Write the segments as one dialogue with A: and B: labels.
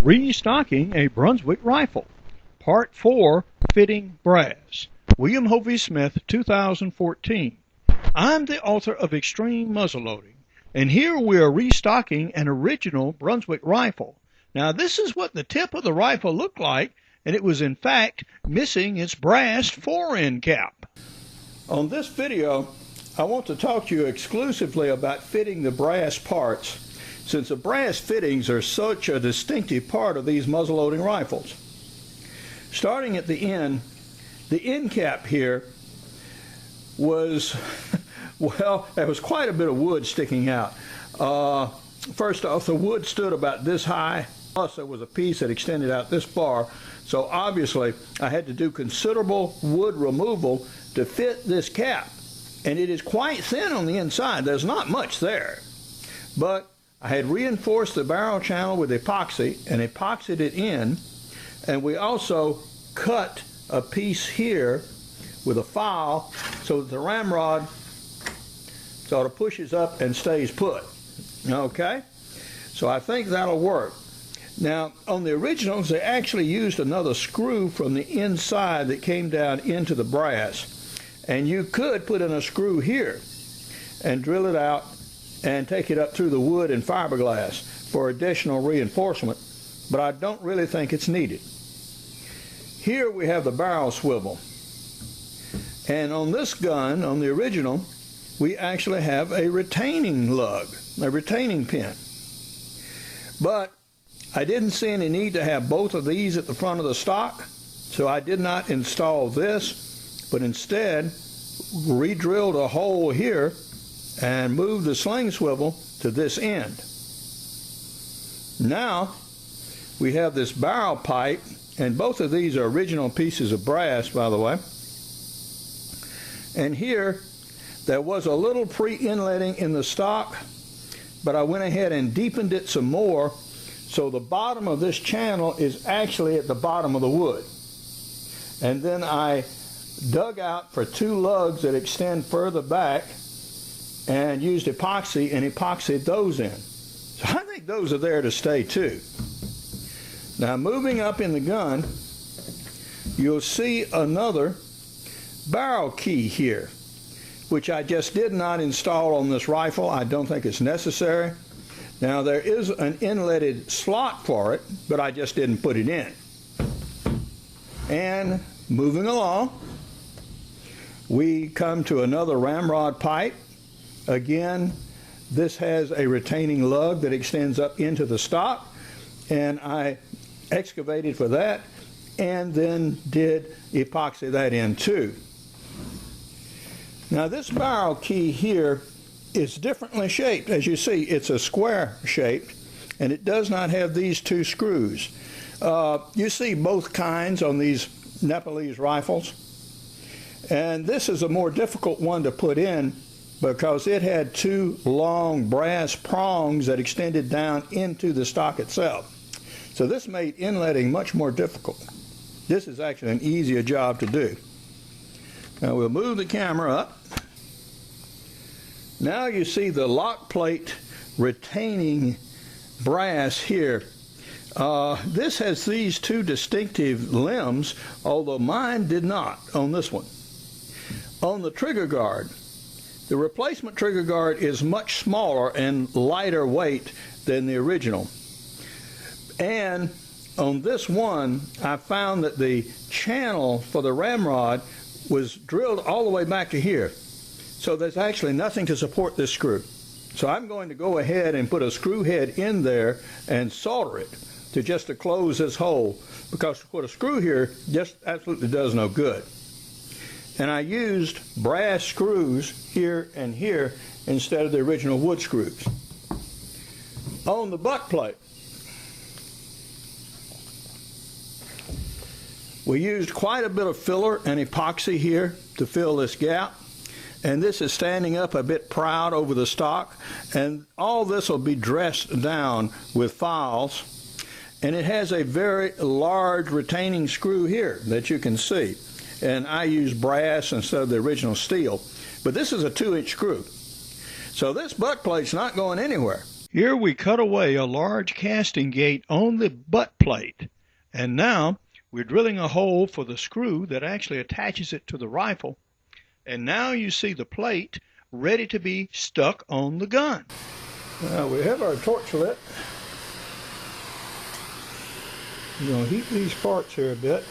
A: Restocking a Brunswick rifle. Part 4, Fitting Brass. William Hovey Smith, 2014. I'm the author of Extreme Muzzleloading, and here we are restocking an original Brunswick rifle. Now this is what the tip of the rifle looked like, and it was in fact missing its brass fore-end cap. On this video, I want to talk to you exclusively about fitting the brass parts, since the brass fittings are such a distinctive part of these muzzleloading rifles. Starting at the end cap here was, well, there was quite a bit of wood sticking out. First off, the wood stood about this high, plus there was a piece that extended out this far, so obviously I had to do considerable wood removal to fit this cap. And it is quite thin on the inside. There's not much there. But I had reinforced the barrel channel with epoxy and epoxied it in, and we also cut a piece here with a file so that the ramrod sort of pushes up and stays put. Okay? So I think that'll work. Now, on the originals, they actually used another screw from the inside that came down into the brass. And you could put in a screw here and drill it out and take it up through the wood and fiberglass for additional reinforcement, but I don't really think it's needed. Here we have the barrel swivel. And on this gun, on the original, we actually have a retaining lug, a retaining pin. But I didn't see any need to have both of these at the front of the stock, so I did not install this, but instead re-drilled a hole here and moved the sling swivel to this end. Now we have this barrel pipe, and both of these are original pieces of brass, by the way. And here there was a little pre-inletting in the stock, but I went ahead and deepened it some more, so the bottom of this channel is actually at the bottom of the wood. And then I dug out for two lugs that extend further back and used epoxy and epoxied those in. So I think those are there to stay too. Now moving up in the gun, you'll see another barrel key here, which I just did not install on this rifle. I don't think it's necessary. Now there is an inletted slot for it, but I just didn't put it in. And moving along, we come to another ramrod pipe. Again, this has a retaining lug that extends up into the stock, and I excavated for that and then did epoxy that in too. Now this barrel key here is differently shaped. As you see, it's a square shaped, and it does not have these two screws. You see both kinds on these Nepalese rifles, and this is a more difficult one to put in because it had two long brass prongs that extended down into the stock itself. So this made inletting much more difficult. This is actually an easier job to do. Now we'll move the camera up. Now you see the lock plate retaining brass here. This has these two distinctive limbs, although mine did not on this one. On the trigger guard, the replacement trigger guard is much smaller and lighter weight than the original. And on this one, I found that the channel for the ramrod was drilled all the way back to here. So there's actually nothing to support this screw. So I'm going to go ahead and put a screw head in there and solder it to close this hole, because to put a screw here just absolutely does no good. And I used brass screws here and here instead of the original wood screws. On the butt plate, we used quite a bit of filler and epoxy here to fill this gap. And this is standing up a bit proud over the stock, and all this will be dressed down with files. And it has a very large retaining screw here that you can see. And I use brass instead of the original steel. But this is a 2-inch screw. So this butt plate's not going anywhere. Here we cut away a large casting gate on the butt plate, and now we're drilling a hole for the screw that actually attaches it to the rifle, and now you see the plate ready to be stuck on the gun. Now we have our torch lit. We're going to heat these parts here a bit.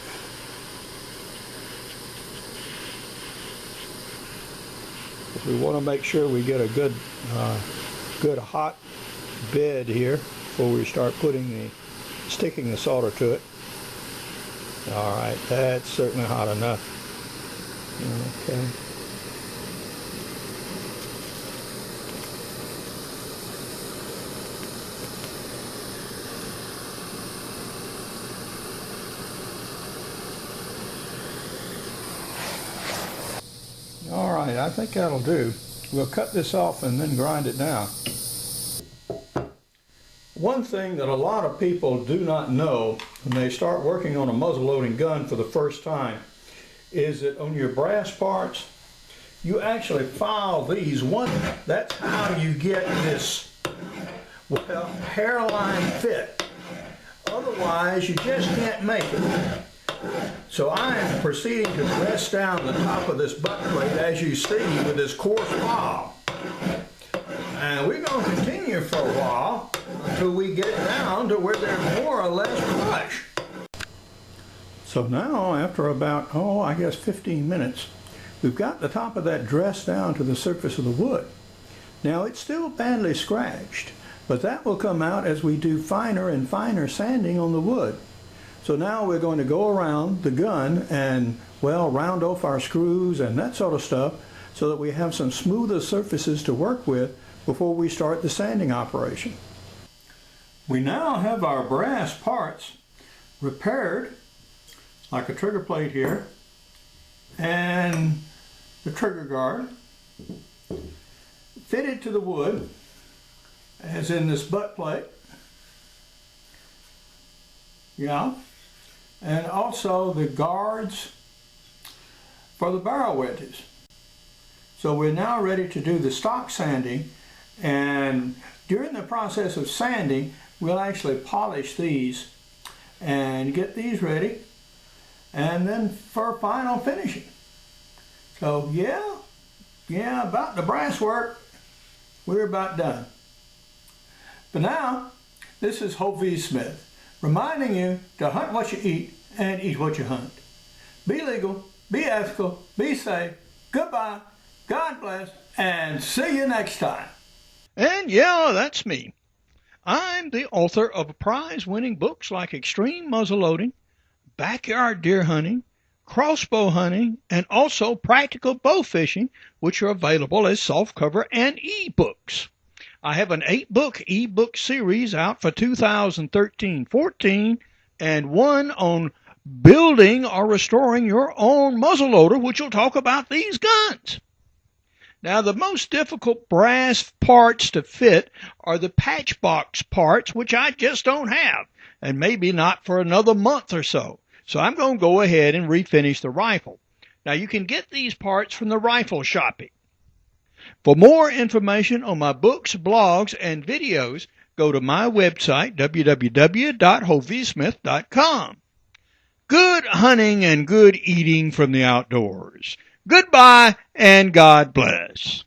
A: We want to make sure we get a good hot bed here before we start sticking the solder to it. All right, that's certainly hot enough. Okay. All right, I think that'll do. We'll cut this off and then grind it down. One thing that a lot of people do not know when they start working on a muzzle-loading gun for the first time is that on your brass parts, you actually file these. That's how you get this, well, hairline fit. Otherwise, you just can't make it. So I am proceeding to press down the top of this butt plate, as you see, with this coarse file. And we're going to continue for a while until we get down to where there's more or less brush. So now, after about, I guess 15 minutes, we've got the top of that dressed down to the surface of the wood. Now it's still badly scratched, but that will come out as we do finer and finer sanding on the wood. So now we're going to go around the gun and, well, round off our screws and that sort of stuff so that we have some smoother surfaces to work with before we start the sanding operation. We now have our brass parts repaired, like a trigger plate here and the trigger guard, fitted to the wood, as in this butt plate. Yeah. And also the guards for the barrel wedges. So we're now ready to do the stock sanding, and during the process of sanding we'll actually polish these and get these ready, and then for final finishing. So yeah, about the brass work, we're about done. But now, this is Hovey Smith, reminding you to hunt what you eat and eat what you hunt. Be legal, be ethical, be safe. Goodbye, God bless, and see you next time. And yeah, that's me. I'm the author of prize-winning books like Extreme Muzzleloading, Backyard Deer Hunting, Crossbow Hunting, and also Practical Bow Fishing, which are available as softcover and e-books. I have an 8-book e-book series out for 2013-14 and one on building or restoring your own muzzleloader, which will talk about these guns. Now, the most difficult brass parts to fit are the patch box parts, which I just don't have, and maybe not for another month or so. So I'm going to go ahead and refinish the rifle. Now, you can get these parts from the rifle shopping. For more information on my books, blogs, and videos, go to my website, www.hoveysmith.com. Good hunting and good eating from the outdoors. Goodbye and God bless.